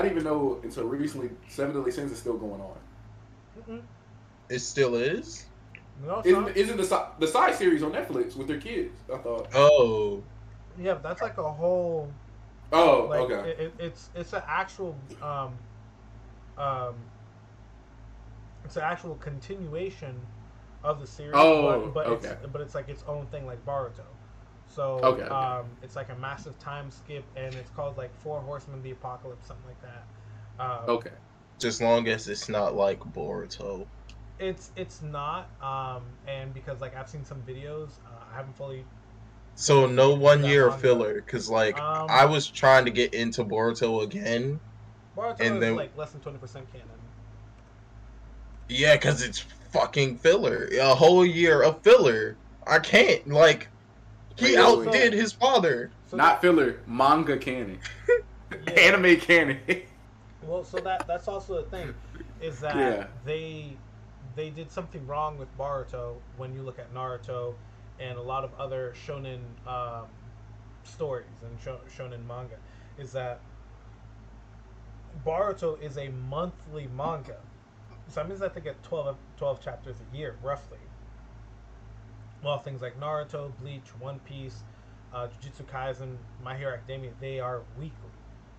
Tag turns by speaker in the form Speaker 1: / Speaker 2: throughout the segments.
Speaker 1: I didn't even know until recently. Seven Deadly Sins is still going on.
Speaker 2: Mm-mm.
Speaker 3: It still is.
Speaker 2: No, it's not.
Speaker 1: Isn't the side series on Netflix with their kids? I thought.
Speaker 3: Oh,
Speaker 2: Yeah, that's like a whole
Speaker 1: Oh,
Speaker 2: like
Speaker 1: okay.
Speaker 2: it's an actual um it's an actual continuation of the series,
Speaker 1: Oh, okay.
Speaker 2: but it's like its own thing, like Baruto. So
Speaker 1: Okay, okay.
Speaker 2: it's like a massive time skip, and it's called like Four Horsemen of the Apocalypse, something like that.
Speaker 1: Okay.
Speaker 3: just long as it's not like Boruto.
Speaker 2: It's not, and because like I've seen some videos, I haven't
Speaker 3: So
Speaker 2: fully
Speaker 3: no
Speaker 2: looked into
Speaker 3: one
Speaker 2: that
Speaker 3: year
Speaker 2: manga.
Speaker 3: filler, because like
Speaker 2: Um,
Speaker 3: I was trying to get into Boruto again,
Speaker 2: Boruto
Speaker 3: and
Speaker 2: is
Speaker 3: then
Speaker 2: like less than 20% canon.
Speaker 3: yeah, because it's fucking filler. A whole year of filler. I can't like he
Speaker 1: Wait, wait, wait.
Speaker 2: So
Speaker 3: outdid his father.
Speaker 2: so
Speaker 1: Not
Speaker 2: that
Speaker 1: filler. Manga canon.
Speaker 2: yeah.
Speaker 1: Anime canon.
Speaker 2: Well, so that's also the thing, is that
Speaker 1: Yeah.
Speaker 2: they did something wrong with Boruto when you look at Naruto and a lot of other shonen stories and shonen manga, is that Boruto is a monthly manga. So that means that they get 12 chapters a year, roughly. While things like Naruto, Bleach, One Piece, Jujutsu Kaisen, My Hero Academia, they are weekly.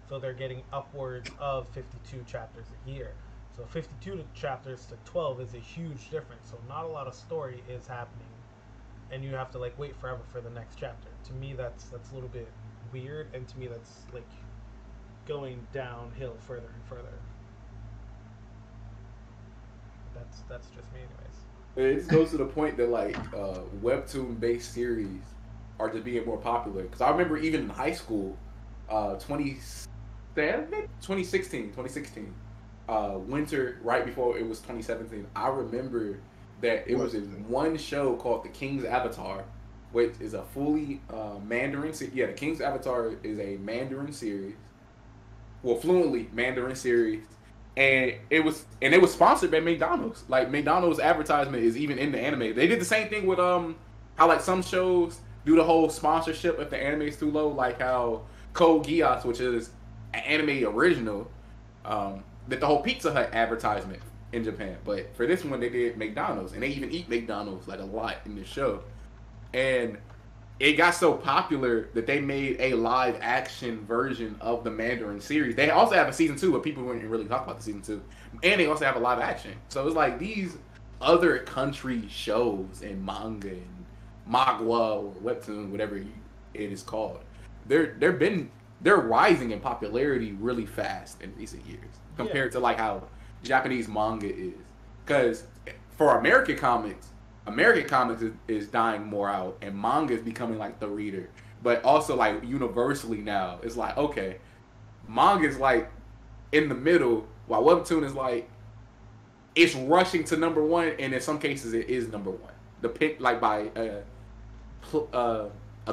Speaker 2: So they're getting upwards of 52 chapters a year. So 52 chapters to 12 is a huge difference. So not a lot of story is happening, and you have to like wait forever for the next chapter. To me, that's a little bit weird, and to me, that's like going downhill further and further. That's just me, anyways.
Speaker 1: It just goes to the point that like webtoon based series are just being more popular. Because I remember even in high school, 2016, 2016, winter right before it was 2017. I remember that it
Speaker 3: What?
Speaker 1: was this one show called The King's Avatar, which is a fully Mandarin. Yeah, The King's Avatar is a Mandarin series, well, fluently Mandarin series, and it was sponsored by McDonald's. Like McDonald's advertisement is even in the anime. They did the same thing with how like some shows do the whole sponsorship if the anime is too low, like how Code Geass, which is an anime original, that the whole Pizza Hut advertisement in Japan. But for this one, they did McDonald's, and they even eat McDonald's like a lot in the show. And it got so popular that they made a live action version of the Mandarin series. They also have a season two, but people wouldn't really talk about the season two. And they also have a live action. So it's like these other country shows and manga and magua or webtoon, whatever it is called. They're been they're rising in popularity really fast in recent years
Speaker 2: Yeah,
Speaker 1: compared to like how Japanese manga is. Because for American comics is dying more out, and manga is becoming like the reader. But also like universally now, it's like okay, manga is like in the middle, while webtoon is like it's rushing to number one, and in some cases it is number one. The pick like by a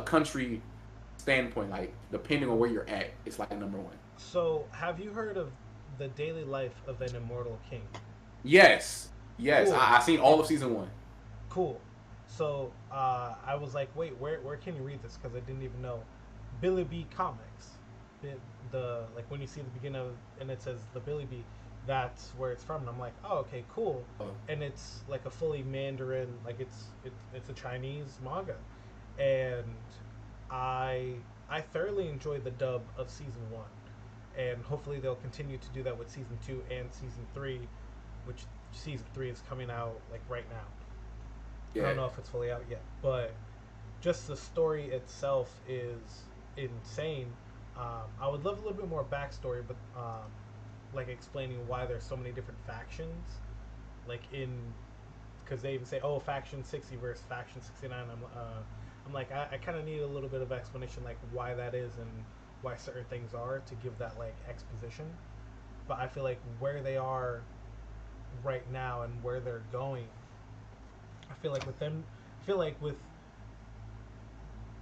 Speaker 1: country standpoint, like depending on where you're at, it's like number one.
Speaker 2: so have you heard of the daily life of an immortal king?
Speaker 1: Yes, yes,
Speaker 2: Cool.
Speaker 1: I seen all of season one.
Speaker 2: Cool. So I was like, wait, where can you read this? Because I didn't even know. Billy B Comics. The like when you see the beginning of and it says the Billy B, that's where it's from. And I'm like, oh, okay, cool.
Speaker 1: Oh,
Speaker 2: And it's like a fully Mandarin, like it's a Chinese manga, and I I thoroughly enjoyed the dub of season one, and hopefully they'll continue to do that with season two and season three, which season three is coming out like right now. I
Speaker 1: yeah,
Speaker 2: don't know if it's fully out yet, but just the story itself is insane. I would love a little bit more backstory, but like explaining why there's so many different factions, like in because they even say, oh, faction 60 versus faction 69. I'm like, I kind of need a little bit of explanation, like why that is and why certain things are to give that like exposition. But I feel like where they are right now and where they're going, I feel like with them, I feel like with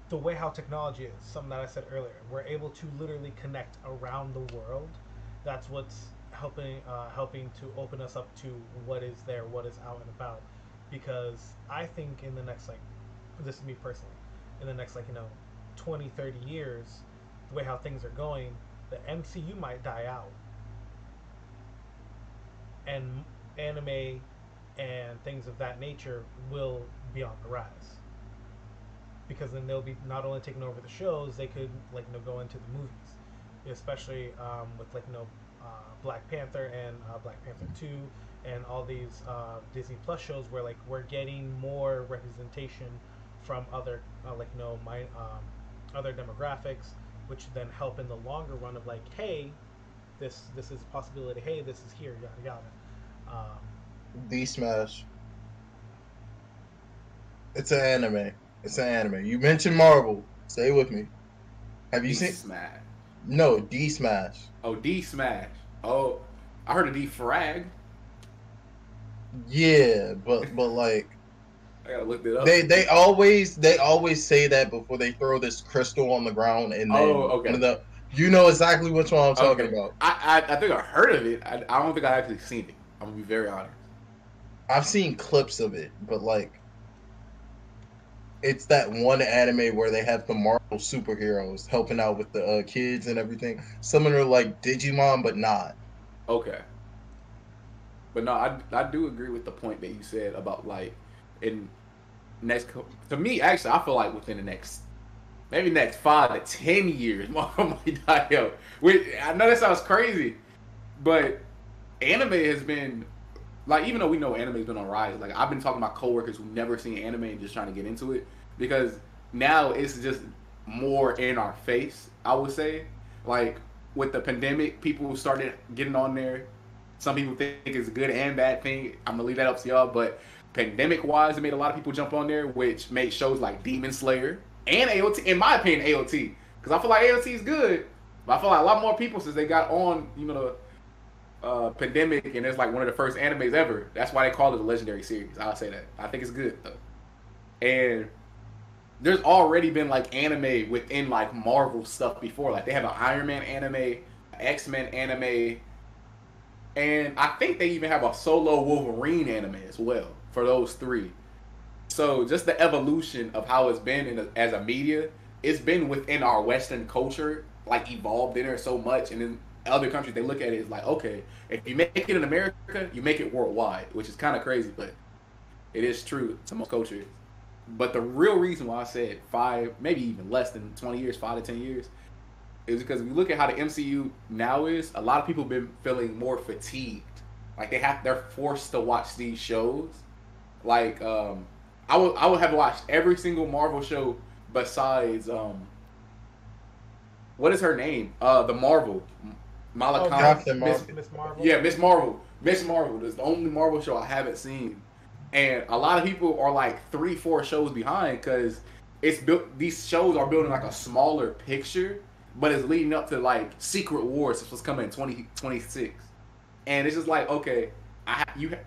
Speaker 2: the way how technology is, something that I said earlier, we're able to literally connect around the world. That's what's helping to open us up to what is there, what is out and about. Because I think in the next like, this is me personally, in the next like 20, 30 years, the way how things are going, the MCU might die out. and anime and things of that nature will be on the rise, because then they'll be not only taking over the shows, they could go into the movies, especially with Black Panther and Black Panther 2 and all these Disney Plus shows where we're getting more representation from other other demographics, which then help in the longer run of hey, this is a possibility, hey, this is here, yada yada.
Speaker 3: D Smash. It's an anime. It's an anime. You mentioned Marvel. Stay with me. Have you seen
Speaker 1: Smash?
Speaker 3: No, D Smash.
Speaker 1: Oh, D Smash. Oh, I heard of D Frag.
Speaker 3: Yeah, but
Speaker 1: I gotta look it up.
Speaker 3: They always say that before they throw this crystal on the ground, and then
Speaker 1: okay.
Speaker 3: You know exactly which one I'm talking about.
Speaker 1: I think I heard of it. I don't think I actually seen it. I'm gonna be very honest.
Speaker 3: I've seen clips of it, but it's that one anime where they have the Marvel superheroes helping out with the kids and everything. Similar like Digimon, but not.
Speaker 1: Okay. But no, I do agree with the point that you said about to me, actually, I feel like within the next 5 to 10 years, Marvel might die out. I know that sounds crazy, but anime has been even though we know anime's been on rise, I've been talking about coworkers who never seen anime and just trying to get into it, because now it's just more in our face, I would say. With the pandemic, people started getting on there. Some people think it's a good and bad thing. I'm gonna leave that up to y'all, but pandemic wise, it made a lot of people jump on there, which made shows like Demon Slayer and AOT, in my opinion, AOT, because I feel like AOT is good, but I feel like a lot more people, since they got on the pandemic, and it's one of the first animes ever. That's why they call it a legendary series. I'll say that. I think it's good though. And there's already been anime within Marvel stuff before. They have an Iron Man anime, X-Men anime, and I think they even have a solo Wolverine anime as well for those three. So just the evolution of how it's been as a media, it's been within our Western culture, evolved in there so much, and then other countries, they look at it as okay, if you make it in America, you make it worldwide, which is kind of crazy, but it is true to most cultures. But the real reason why I said 5, maybe even less than 20 years, 5 to 10 years, is because if you look at how the MCU now is, a lot of people have been feeling more fatigued. They're forced to watch these shows. I would have watched every single Marvel show besides what is her name? The Marvel. Malachi.
Speaker 2: Miss Marvel.
Speaker 1: Yeah, Miss Marvel. Miss Marvel is the only Marvel show I haven't seen. And a lot of people are 3-4 shows behind, because these shows are building a smaller picture, but it's leading up to Secret Wars, which was coming in 2026. And it's just okay,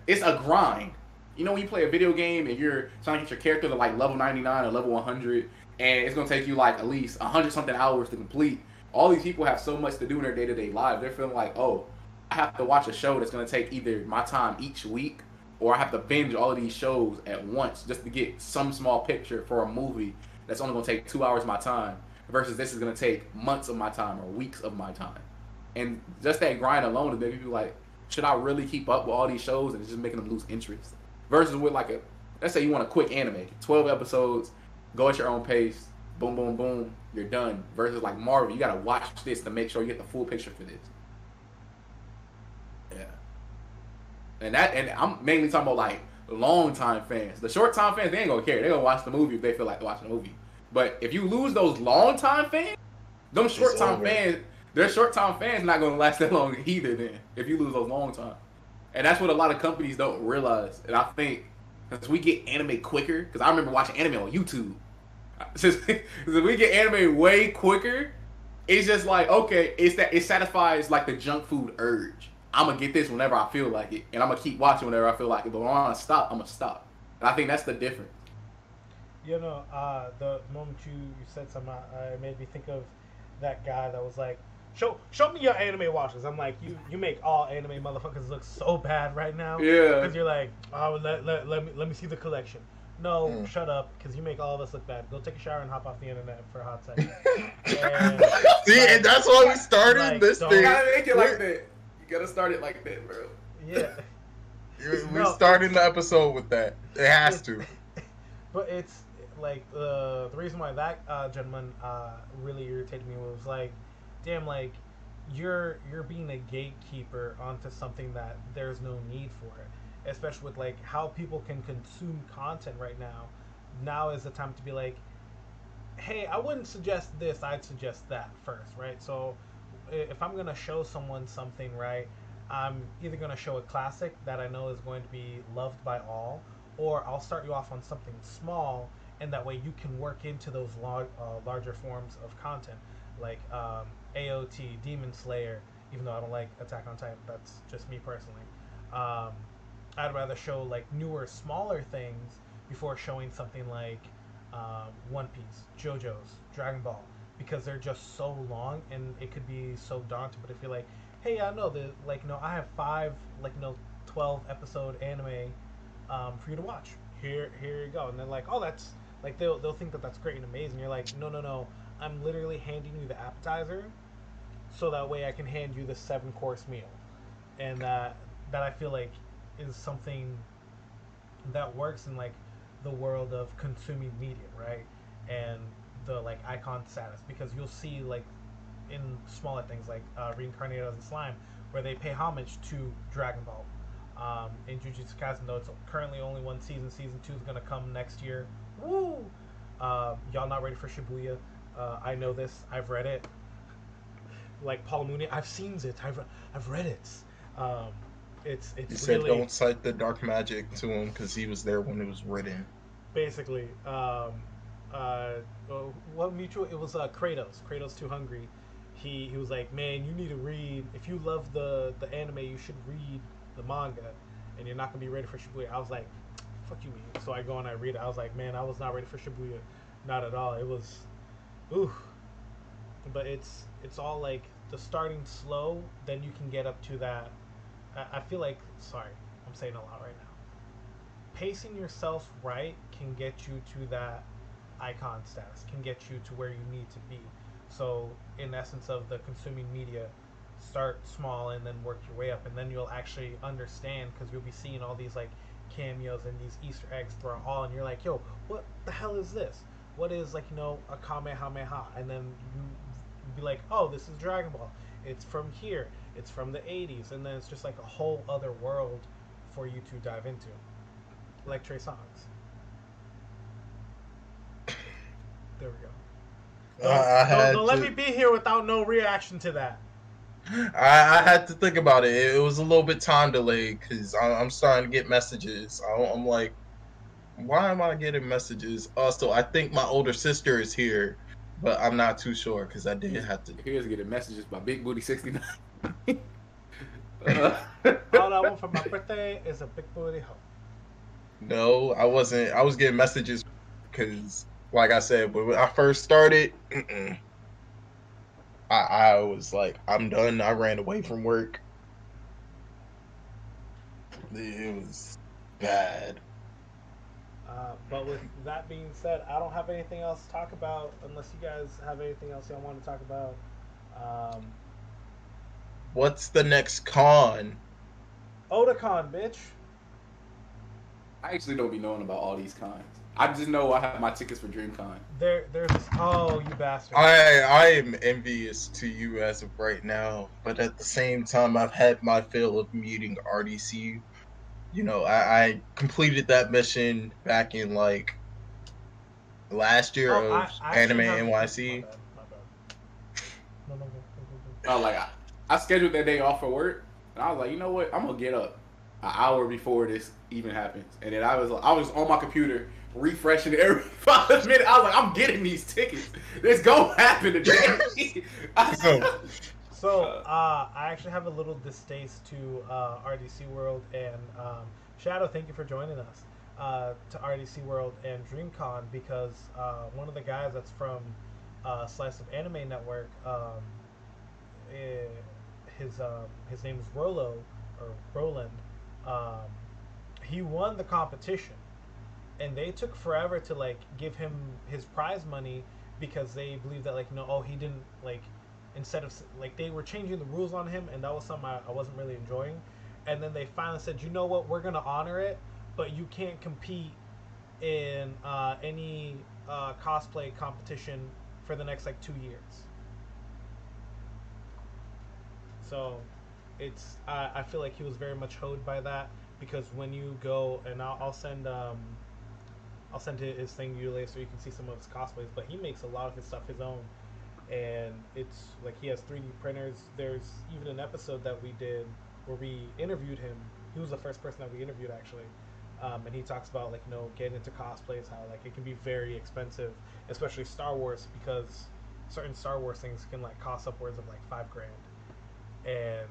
Speaker 1: it's a grind. When you play a video game and you're trying to get your character to level 99 or level 100, and it's gonna take you at least 100 something hours to complete. All these people have so much to do in their day-to-day lives. They're feeling oh, I have to watch a show that's gonna take either my time each week, or I have to binge all of these shows at once just to get some small picture for a movie that's only gonna take 2 hours of my time, versus this is gonna take months of my time or weeks of my time. And just that grind alone is making people should I really keep up with all these shows? And it's just making them lose interest. Versus with let's say you want a quick anime, 12 episodes, go at your own pace, boom, boom, boom, you're done. Versus Marvel, you gotta watch this to make sure you get the full picture for this. Yeah. And I'm mainly talking about long time fans. The short time fans, they ain't gonna care. They gonna watch the movie if they feel like watching the movie. But if you lose those long time fans, them short time fans, their short time fans not gonna last that long either. Then if you lose those long time. And that's what a lot of companies don't realize. And I think since we get anime quicker, because I remember watching anime on YouTube. Since we get anime way quicker, it's just okay, it satisfies the junk food urge. I'm gonna get this whenever I feel like it, and I'm gonna keep watching whenever I feel like it. But when I want to stop, I'm gonna stop. And I think that's the difference.
Speaker 2: The moment you said something, it made me think of that guy that was show me your anime watches. I'm you make all anime motherfuckers look so bad right now.
Speaker 1: Yeah.
Speaker 2: Because you're oh, let me see the collection. No, shut up, because you make all of us look bad. Go take a shower and hop off the internet for a hot second.
Speaker 3: And that's why we started this thing.
Speaker 1: You gotta make it like that. You gotta start it like that, bro.
Speaker 2: Yeah.
Speaker 3: We're
Speaker 2: No,
Speaker 3: starting the episode with that. It has to.
Speaker 2: but it's like the reason why that gentleman really irritated me was like, damn, like you're being a gatekeeper onto something that there's no need for it, especially with like how people can consume content right now. Now is the time to be like, hey, I wouldn't suggest this. I'd suggest that first, right? So if I'm gonna show someone something, right, I'm either gonna show a classic that I know is going to be loved by all, or I'll start you off on something small, and that way you can work into those larger forms of content, like AOT, Demon Slayer. Even though I don't like Attack on Titan, that's just me personally. Um, I'd rather show like newer, smaller things before showing something like One Piece, JoJo's, Dragon Ball, because they're just so long and it could be so daunting. But if you're like, hey, I know the like, no, I have 12 episode anime for you to watch. Here you go. And they're like, oh, that's like they'll think that that's great and amazing. You're like, no, I'm literally handing you the appetizer, so that way I can hand you the 7-course meal, and that I feel like is something that works in like the world of consuming media, right? And the like icon status, because you'll see like in smaller things like Reincarnated as a Slime, where they pay homage to Dragon Ball. In Jujutsu Kaisen, though, it's currently only one season. Season 2 is gonna come next year. Woo! Y'all not ready for Shibuya? I know this. I've read it. Like Paul Mooney, I've seen it. I've read it. Um, it's
Speaker 3: You said
Speaker 2: really
Speaker 3: don't cite the dark magic to him because he was there when it was written.
Speaker 2: basically uh, what mutual it was Kratos Too Hungry. He was like, man, you need to read, if you love the anime, you should read the manga, and you're not gonna be ready for Shibuya. I was like, fuck you mean. So I go and I read it. I was like, man, I was not ready for Shibuya, not at all. It was ooh. But it's all like the starting slow, then you can get up to that. I feel like, sorry, I'm saying a lot right now. Pacing yourself right can get you to that icon status, can get you to where you need to be. So, in essence of the consuming media, start small and then work your way up, and then you'll actually understand, because you'll be seeing all these like cameos and these Easter eggs throughout all, and you're like, yo, what the hell is this? What is like a Kamehameha? And then you be like, oh, this is Dragon Ball. It's from here. It's from the 80s, and then it's just like a whole other world for you to dive into, like Trey Songz. There we go. Don't let me be here without no reaction to that.
Speaker 3: I had to think about it. It was a little bit time delayed because I'm starting to get messages. I'm like, why am I getting messages? Also, I think my older sister is here, but I'm not too sure because I did have to.
Speaker 1: Here's getting messages by Big Booty 69.
Speaker 2: All I want for my birthday is a big booty hoe.
Speaker 3: No, I wasn't. I was getting messages because, like I said, when I first started, I was like, I'm done. I ran away from work. It was bad.
Speaker 2: But with that being said, I don't have anything else to talk about unless you guys have anything else y'all want to talk about.
Speaker 3: What's the next con?
Speaker 2: Otakon, bitch.
Speaker 1: I actually don't be knowing about all these cons. I just know I have my tickets for DreamCon.
Speaker 2: There's oh, you bastard.
Speaker 3: I am envious to you as of right now, but at the same time, I've had my fill of meeting RDC. You know, I completed that mission back in like last year of Anime NYC.
Speaker 2: My bad.
Speaker 1: Oh, like I scheduled that day off for work, and I was like, you know what? I'm gonna get up an hour before this even happens, and then I was on my computer refreshing every 5 minutes. I was like, I'm getting these tickets. This gonna happen today.
Speaker 2: So, I actually have a little distaste to RDC World and Shadow. Thank you for joining us to RDC World and DreamCon, because one of the guys that's from Slice of Anime Network, his name is Rolo or Roland. He won the competition, and they took forever to like give him his prize money because they believe that like, no, oh, he didn't like. Instead of like, they were changing the rules on him, and that was something I wasn't really enjoying. and then they finally said, you know what, we're gonna honor it, but you can't compete in any cosplay competition for the next like 2 years. So it's I feel like he was very much hoed by that, because when you go, and I'll send his thing you later so you can see some of his cosplays, but he makes a lot of his stuff his own, and it's like he has 3D printers. There's even an episode that we did where we interviewed him. He was the first person that we interviewed actually, and he talks about like, you know, getting into cosplays, how like it can be very expensive, especially Star Wars, because certain Star Wars things can like cost upwards of like $5,000. And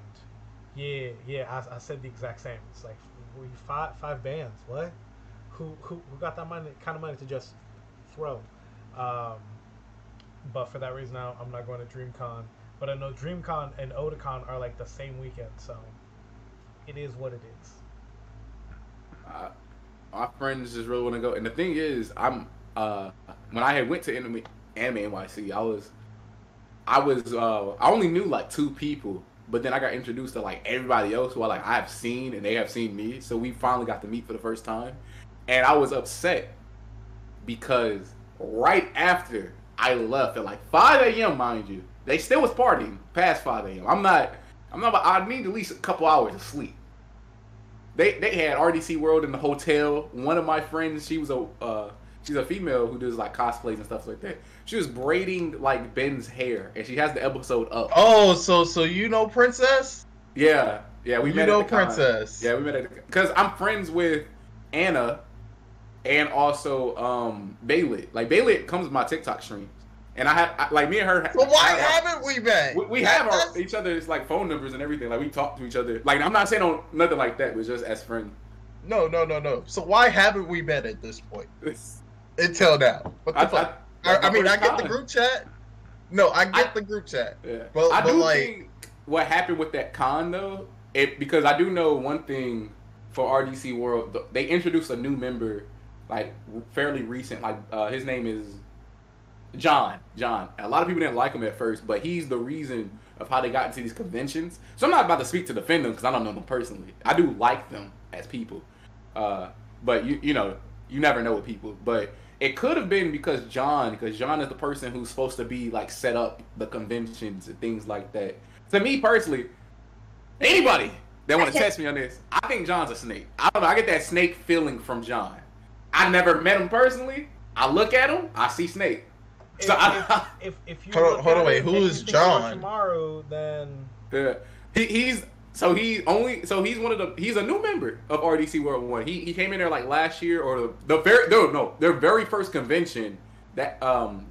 Speaker 2: yeah, I said the exact same. It's like, we five bands. What? Who got that kind of money to just throw? But for that reason, now I'm not going to DreamCon. But I know DreamCon and Otakon are like the same weekend, so it is what it is.
Speaker 1: My friends just really want to go, and the thing is, I'm when I had went to Anime NYC, I only knew like 2 people. But then I got introduced to like everybody else who I have seen, and they have seen me. So we finally got to meet for the first time. And I was upset because right after I left at like 5 a.m., mind you, they still was partying past 5 a.m. I need at least a couple hours of sleep. They had RDC World in the hotel. One of my friends, she's a female who does like cosplays and stuff like that. She was braiding like Ben's hair, and she has the episode up.
Speaker 3: Oh, so you know Princess?
Speaker 1: Yeah, we met. You know
Speaker 3: Princess?
Speaker 1: Yeah, we met because I'm friends with Anna, and also Baylit. Like Baylit comes to my TikTok streams, and me and her.
Speaker 3: Well, why haven't we met?
Speaker 1: We have each other's like phone numbers and everything. Like we talk to each other. Like I'm not saying nothing like that. We're just as friends.
Speaker 3: No. So why haven't we met at this point? Until now. What the fuck? I mean, I get the group chat. No, I get the group chat.
Speaker 1: Yeah.
Speaker 3: But
Speaker 1: I do think what happened with that con, though, because I do know one thing for RDC World, they introduced a new member, like, fairly recent. Like, his name is John. A lot of people didn't like him at first, but he's the reason of how they got into these conventions. So I'm not about to speak to defend them, because I don't know them personally. I do like them as people. But, you know, you never know with people. But it could have been because John is the person who's supposed to be like set up the conventions and things like that. To me personally, anybody that want to test me on this, I think John's a snake. I don't know. I get that snake feeling from John. I never met him personally. I look at him, I see snake. So
Speaker 2: if you
Speaker 3: hold on, wait, who is John?
Speaker 2: Tomorrow, then
Speaker 1: he's one of the, he's a new member of RDC World 1. He came in there like last year, or their very first convention that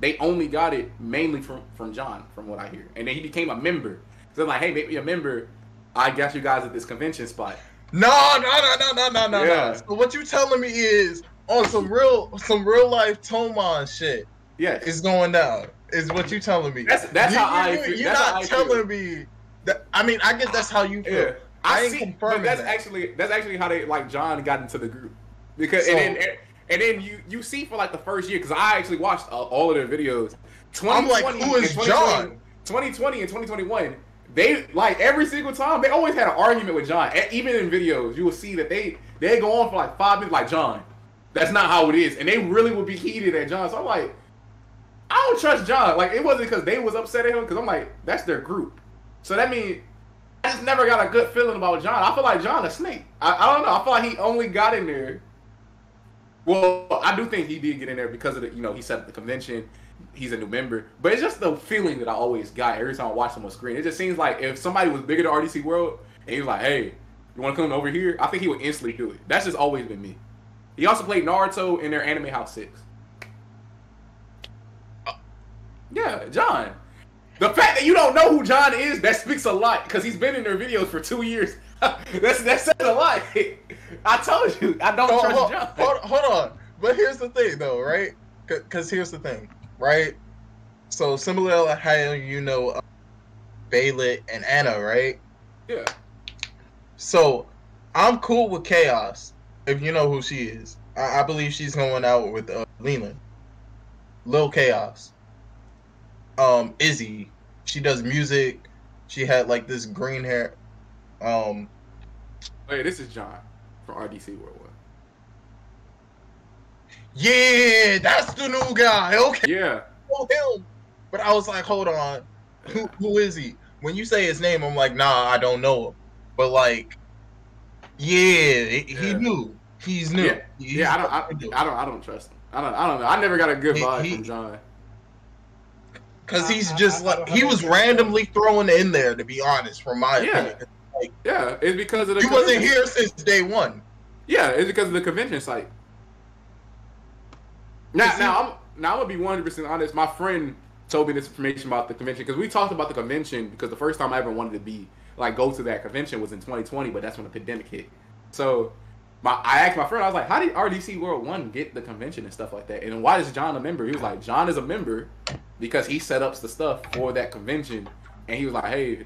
Speaker 1: they only got it mainly from John, from what I hear. And then he became a member. So I'm like, hey, make me a member. I got you guys at this convention spot.
Speaker 3: No. So what you telling me is on some real life Tomon shit.
Speaker 1: Yes.
Speaker 3: Is going down. Is what you telling me.
Speaker 1: That's how I feel.
Speaker 3: You're not telling me. I mean, I guess that's how you feel. Yeah. I ain't confirming
Speaker 1: that's actually how they, like, John got into the group, because and then you see for like the first year, because I actually watched all of their videos.
Speaker 3: I'm like, who is John?
Speaker 1: 2020 and 2021, they, like, every single time they always had an argument with John. Even in videos, you will see that they go on for like 5 minutes, like, John, that's not how it is, and they really would be heated at John. So I'm like, I don't trust John. Like, it wasn't because they was upset at him, because I'm like, that's their group. So that means I just never got a good feeling about John. I feel like John a snake. I don't know. I feel like he only got in there. Well, I do think he did get in there because of the, you know, he set up the convention. He's a new member. But it's just the feeling that I always got every time I watch him on screen. It just seems like if somebody was bigger than RDC World and he was like, hey, you want to come over here? I think he would instantly do it. That's just always been me. He also played Naruto in their Anime House 6. Yeah, John. The fact that you don't know who John is, that speaks a lot, because he's been in their videos for 2 years. that says a lot. I told you, I don't trust John.
Speaker 3: Hold on. But here's the thing, though, right? Because here's the thing, right? So similar to how you know Baylit and Anna, right?
Speaker 1: Yeah.
Speaker 3: So I'm cool with Chaos, if you know who she is. I believe she's going out with Leland. Lil Chaos. Izzy, she does music. She had like this green hair.
Speaker 1: Wait, this is John from RDC World One.
Speaker 3: Yeah, that's the new guy. Okay,
Speaker 1: Yeah.
Speaker 3: him. But I was like, hold on, who is he? When you say his name, I'm like, nah, I don't know him. But like, yeah, he knew. He's new.
Speaker 1: Yeah, I don't trust him. I don't know. I never got a good vibe from John.
Speaker 3: Cause he's just like he was randomly thrown in there, to be honest, from my opinion. Like,
Speaker 1: yeah, it's because of the.
Speaker 3: He wasn't here since day one.
Speaker 1: Yeah, it's because of the convention site. Now I'm gonna be 100% honest. My friend told me this information about the convention because we talked about the convention because the first time I ever wanted to go to that convention was in 2020, but that's when the pandemic hit. So I asked my friend, I was like, how did RDC World 1 get the convention and stuff like that? And why is John a member? He was like, John is a member because he set up the stuff for that convention. And he was like, hey,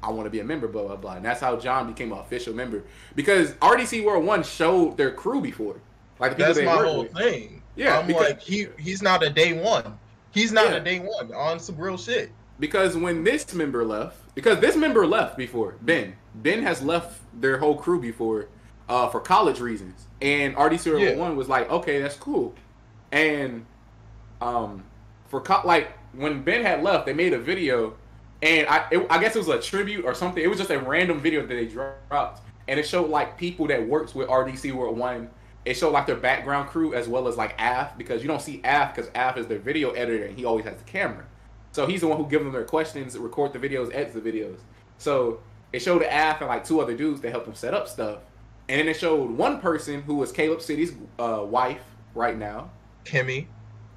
Speaker 1: I want to be a member, blah, blah, blah. And that's how John became an official member. Because RDC World 1 showed their crew before. Like the people
Speaker 3: that's my whole thing. Yeah, I'm like, he's not a day one. He's not a day one on some real shit. Because
Speaker 1: when this member left, this member left before, Ben has left their whole crew before for college reasons. And RDC World 1 was like, okay, that's cool. And when Ben had left, they made a video. And I guess it was a tribute or something. It was just a random video that they dropped. And it showed like people that worked with RDC World 1. It showed like their background crew as well as like Af, because you don't see Af because Af is their video editor and he always has the camera. So he's the one who gives them their questions, record the videos, edits the videos. So it showed Af and like two other dudes that helped them set up stuff. And then it showed one person who was Caleb City's wife right now.
Speaker 3: Kimmy.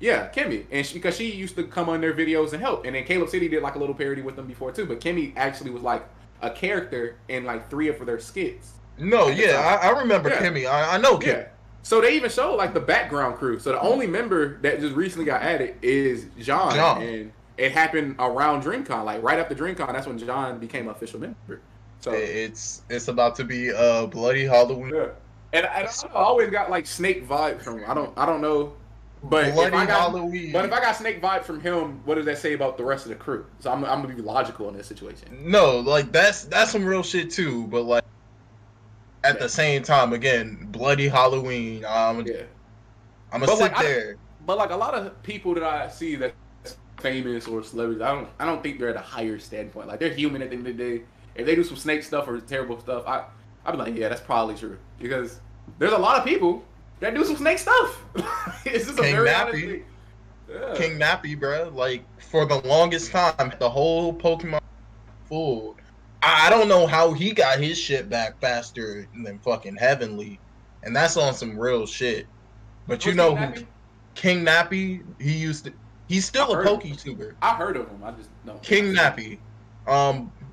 Speaker 1: Yeah, Kimmy. And because she used to come on their videos and help. And then Caleb City did like a little parody with them before too. But Kimmy actually was like a character in like 3 of their skits.
Speaker 3: No, yeah, I remember Kimmy. I know Kimmy. Yeah.
Speaker 1: So they even showed like the background crew. So the only member that just recently got added is John. And it happened around DreamCon. Like right after DreamCon, that's when John became an official member. So
Speaker 3: it's about to be Bloody Halloween.
Speaker 1: Yeah. And I always got like Snake vibes from him. I don't know. But if I got Snake vibes from him, what does that say about the rest of the crew? So I'm gonna be logical in this situation.
Speaker 3: No, like that's some real shit too. But like at the same time, again, Bloody Halloween. I'm gonna sit there.
Speaker 1: But like a lot of people that I see that's famous or celebrities, I don't think they're at a higher standpoint. Like they're human at the end of the day. If they do some snake stuff or terrible stuff, I'd be like, yeah, that's probably true. Because there's a lot of people that do some snake stuff. It's just
Speaker 3: King Nappy. King Nappy, bro. Like, for the longest time, the whole Pokemon fooled. I don't know how he got his shit back faster than fucking Heavenly. And that's on some real shit. But you know who King Nappy, he's still a PokeTuber.
Speaker 1: I heard of him. I just know.
Speaker 3: King Nappy.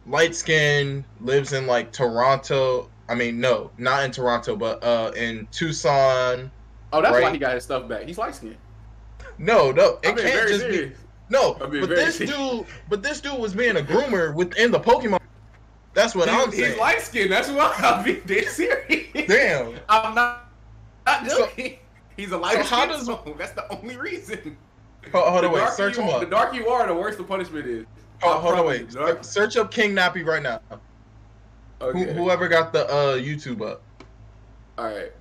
Speaker 3: Light skin, lives in like Toronto. I mean, no, not in Toronto, but in Tucson.
Speaker 1: Oh, that's why he got his stuff back. He's light skinned.
Speaker 3: No, it can't just be. No, but this dude was being a groomer within the Pokemon. That's what I'm saying.
Speaker 1: He's light skinned. That's why I'm being dead serious.
Speaker 3: Damn.
Speaker 1: I'm not joking. He's a light skinned. That's the only reason.
Speaker 3: Hold on, wait. Search him up.
Speaker 1: The darker you are, the worse the punishment is.
Speaker 3: Hold on, wait. Search up King Nappy right now. Okay. Whoever got the YouTube up.
Speaker 1: All right.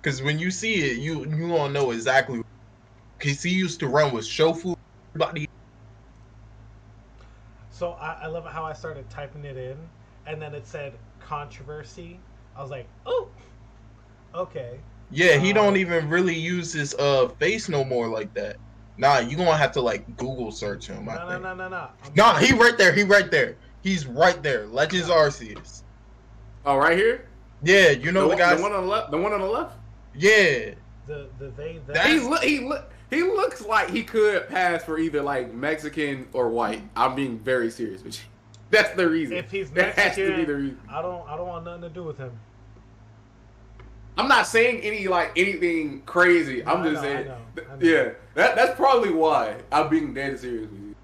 Speaker 3: Because when you see it, you won't know exactly. Because he used to run with Shofu.
Speaker 2: So I love how I started typing it in, and then it said controversy. I was like, oh, okay.
Speaker 3: Yeah, he don't even really use his face no more like that. Nah, you gonna have to like Google search him.
Speaker 2: No.
Speaker 3: Nah, he right there. He's right there. Legends Arceus.
Speaker 1: Oh, right here?
Speaker 3: Yeah, you know the guy.
Speaker 1: The one on the left. The one on the left.
Speaker 3: Yeah.
Speaker 1: He looks like he could pass for either like Mexican or white. I'm being very serious with you. That's the reason.
Speaker 2: If he's Mexican, that has to be the reason. I don't want nothing to do with him.
Speaker 1: I'm not saying anything crazy. I'm just saying. I know. Yeah, that's probably why I'm being dead serious with you.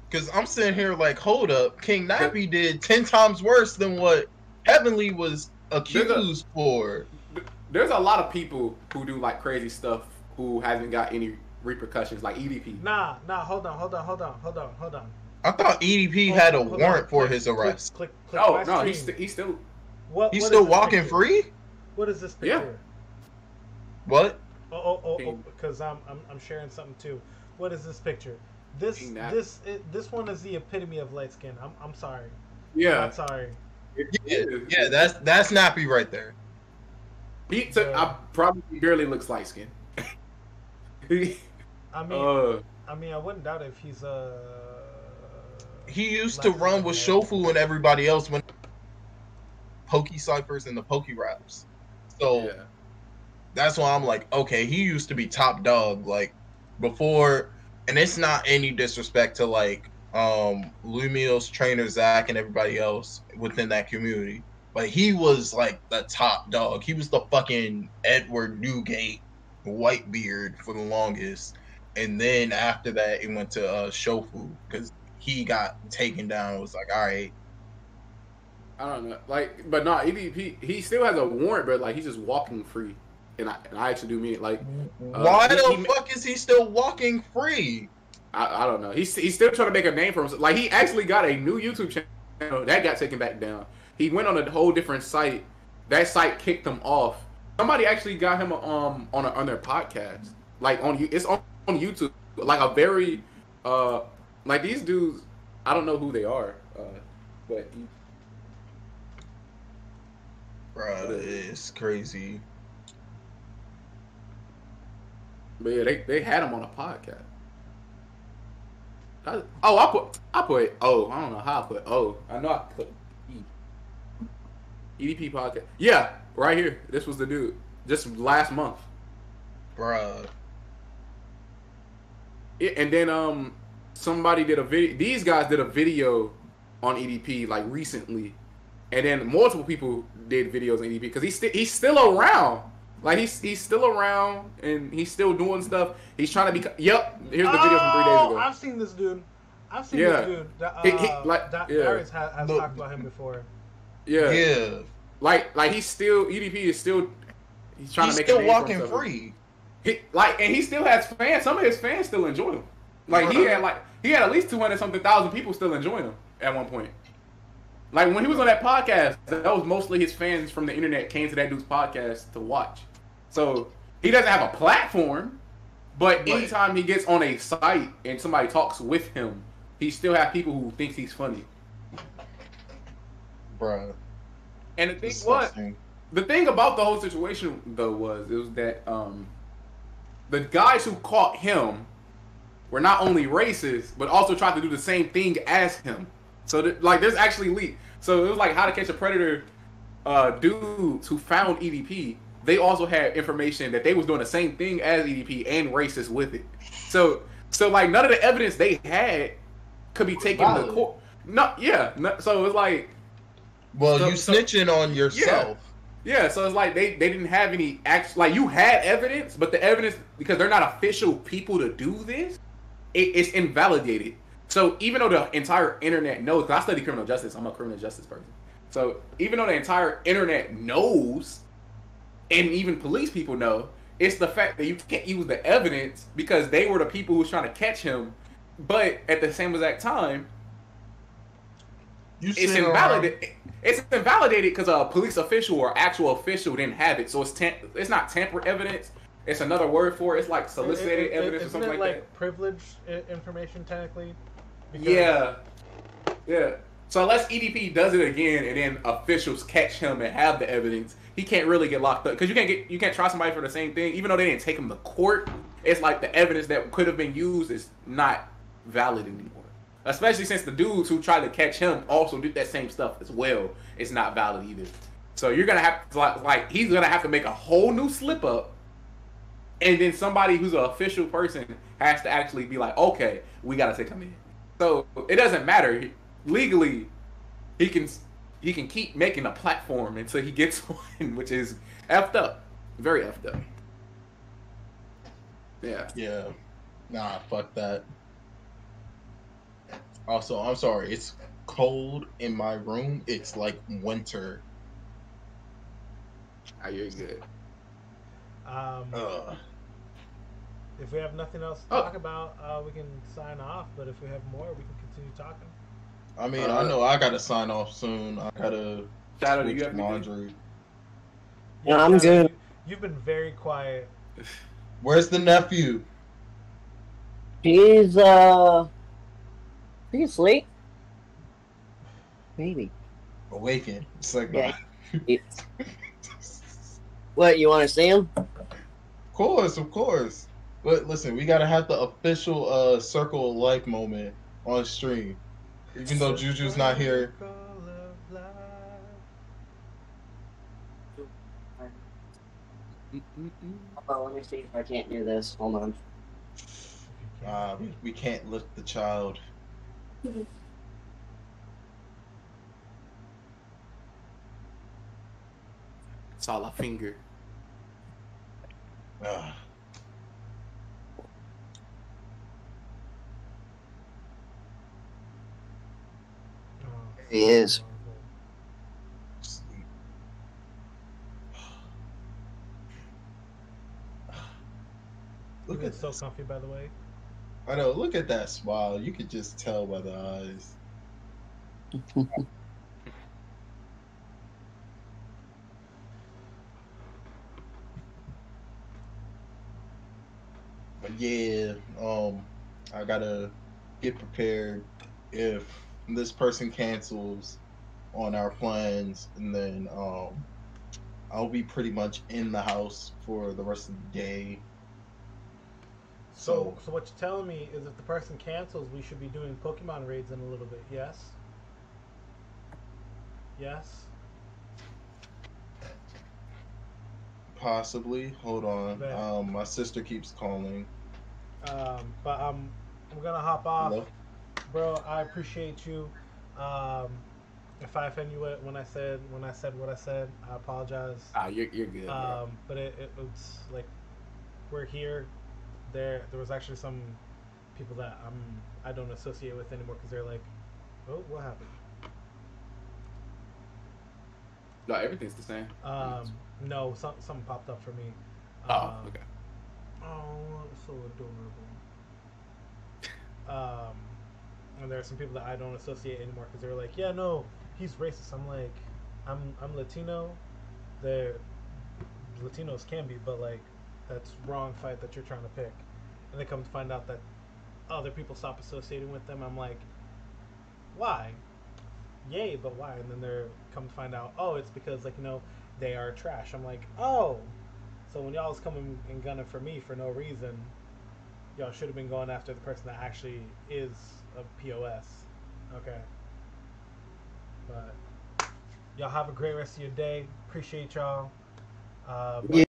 Speaker 3: Because I'm sitting here like, hold up, King Nappy did 10 times worse than what Heavenly was accused for.
Speaker 1: There's a lot of people who do like crazy stuff who hasn't got any repercussions, like EDP.
Speaker 2: Nah, hold on.
Speaker 3: I thought EDP
Speaker 2: Oh,
Speaker 3: had a
Speaker 2: hold
Speaker 3: warrant
Speaker 2: on.
Speaker 3: for
Speaker 2: Click,
Speaker 3: his
Speaker 2: click,
Speaker 3: arrest.
Speaker 2: click
Speaker 1: Oh
Speaker 2: my
Speaker 1: no,
Speaker 2: stream.
Speaker 1: he's still
Speaker 2: What,
Speaker 3: He's
Speaker 2: what
Speaker 3: still
Speaker 2: is this
Speaker 3: walking
Speaker 2: picture?
Speaker 3: free?
Speaker 2: What is this
Speaker 1: Yeah.
Speaker 2: picture?
Speaker 3: What?
Speaker 2: Because I'm sharing something too. What is this picture? This
Speaker 1: Ain't that-
Speaker 2: this one is the epitome of light skin. I'm sorry.
Speaker 1: yeah.
Speaker 2: Not sorry.
Speaker 3: Yeah, that's Nappy right there.
Speaker 1: He took. I probably barely looks light skinned.
Speaker 2: I mean, I wouldn't doubt it if he's
Speaker 3: He used to run with Shofu and everybody else when Pokey Cyphers and the Pokey Raps. So
Speaker 1: yeah.
Speaker 3: that's why I'm like, okay, he used to be top dog, like before, and it's not any disrespect to like Lumio's trainer Zach and everybody else within that community. But he was like the top dog. He was the fucking Edward Newgate Whitebeard for the longest. And then after that it went to Shofu because he got taken down. It was like, all right.
Speaker 1: I don't know, like, but no, EDP, he still has a warrant, but like he's just walking free, and I actually do mean it. Like,
Speaker 3: why the fuck is he still walking free?
Speaker 1: I don't know. He's still trying to make a name for himself. Like, he actually got a new YouTube channel that got taken back down. He went on a whole different site. That site kicked him off. Somebody actually got him on their podcast. Like it's on YouTube. Like a very like these dudes. I don't know who they are, but.
Speaker 3: Bruh, it's crazy.
Speaker 1: But yeah, they had him on a podcast. I put O. I don't know how I put O. I know I put E. EDP podcast. Yeah, right here. This was the dude. Just last month.
Speaker 3: Bruh.
Speaker 1: Yeah, and then somebody did a video. These guys did a video on EDP like recently. And then multiple people did videos on EDP because he's still around. Like he's still around and he's still doing stuff. He's trying to be. Yep, here's the video from 3 days ago.
Speaker 2: I've seen this dude. This dude. Darius has talked about him before.
Speaker 1: Yeah. Like he's still EDP is still. He's trying to make.
Speaker 3: He's still
Speaker 1: a name
Speaker 3: walking
Speaker 1: for
Speaker 3: free.
Speaker 1: And he still has fans. Some of his fans still enjoy him. Like he had at least 200-something thousand people still enjoying him at one point. Like, when he was on that podcast, that was mostly his fans from the internet came to that dude's podcast to watch. So, he doesn't have a platform, but anytime he gets on a site and somebody talks with him, he still has people who think he's funny.
Speaker 3: Bruh.
Speaker 1: And the thing about the whole situation, though, was that the guys who caught him were not only racist, but also tried to do the same thing as him. So, there's actually leak. So, it was like How to Catch a Predator dudes who found EDP. They also had information that they was doing the same thing as EDP and racist with it. So like, none of the evidence they had could be taken to court. So, it's like...
Speaker 3: Well, you snitching on yourself.
Speaker 1: Yeah, so it's like they didn't have any... Like, you had evidence, but the evidence, because they're not official people to do this, it's invalidated. So even though the entire internet knows, because I study criminal justice, I'm a criminal justice person. So even though the entire internet knows, and even police people know, it's the fact that you can't use the evidence because they were the people who was trying to catch him. But at the same exact time, it's invalidated. It's invalidated because a police official or actual official didn't have it. So it's not tampered evidence. It's another word for it. It's like solicited evidence or something like that. Isn't it like
Speaker 2: privileged information technically?
Speaker 1: Yeah. So unless EDP does it again and then officials catch him and have the evidence, he can't really get locked up because you can't try somebody for the same thing, even though they didn't take him to court. It's like the evidence that could have been used is not valid anymore. Especially since the dudes who tried to catch him also did that same stuff as well. It's not valid either. So you're gonna have to he's gonna have to make a whole new slip up, and then somebody who's an official person has to actually be like, okay, we gotta take him in. So it doesn't matter. Legally, he can keep making a platform until he gets one, which is effed up. Very effed up. Yeah.
Speaker 3: Yeah. Nah, fuck that. Also, I'm sorry. It's cold in my room. It's like winter.
Speaker 1: Oh, you're good.
Speaker 2: If we have nothing else to talk about, we can sign off. But if we have more, we can continue. continue talking.
Speaker 3: I mean, I know I gotta sign off soon. I gotta
Speaker 1: Shadow, do you
Speaker 3: switch
Speaker 1: have anything?
Speaker 3: laundry.
Speaker 4: No, I'm
Speaker 2: Shadow,
Speaker 4: good.
Speaker 2: You've been very quiet.
Speaker 3: Where's the nephew?
Speaker 4: He's asleep. Maybe.
Speaker 3: Awaken. It's like,
Speaker 4: Yeah.
Speaker 3: nah.
Speaker 4: What, you want to see him?
Speaker 3: Of course. But listen, we gotta have the official Circle of Life moment on stream. Even though Juju's not here.
Speaker 2: Circle of life.
Speaker 4: Oh, let me see if I can't do this. Hold on.
Speaker 3: We can't lift the child.
Speaker 1: It's all a finger.
Speaker 3: Ah.
Speaker 2: Oh,
Speaker 4: He is.
Speaker 3: Sleep.
Speaker 2: You've
Speaker 3: Look
Speaker 2: been
Speaker 3: at
Speaker 2: so
Speaker 3: this.
Speaker 2: comfy, by the way.
Speaker 3: I know. Look at that smile. You could just tell by the eyes. But yeah, I gotta get prepared if this person cancels on our plans, and then I'll be pretty much in the house for the rest of the day.
Speaker 2: So what you're telling me is if the person cancels, we should be doing Pokemon raids in a little bit, yes? Yes?
Speaker 3: Possibly. Hold on.
Speaker 2: Bet.
Speaker 3: My sister keeps calling.
Speaker 2: But I'm gonna hop off.
Speaker 3: Hello?
Speaker 2: Bro, I appreciate you. If I offend you when I said what I said, I apologize.
Speaker 1: You're good. Bro.
Speaker 2: But it was like we're here. There was actually some people that I don't associate with anymore because they're like, oh, what happened?
Speaker 1: No, everything's the same.
Speaker 2: No, something popped up for me.
Speaker 1: Okay.
Speaker 2: Oh, it's so adorable. And there are some people that I don't associate anymore because they're like, yeah, no, he's racist. I'm like, I'm Latino. The Latinos can be, but like, that's wrong fight that you're trying to pick. And they come to find out that other people stop associating with them. I'm like, why? Yay, but why? And then they're come to find out, oh, it's because like they are trash. I'm like, oh, so when y'all was coming and gunning for me for no reason, y'all should have been going after the person that actually is a POS. Okay. But y'all have a great rest of your day. Appreciate y'all.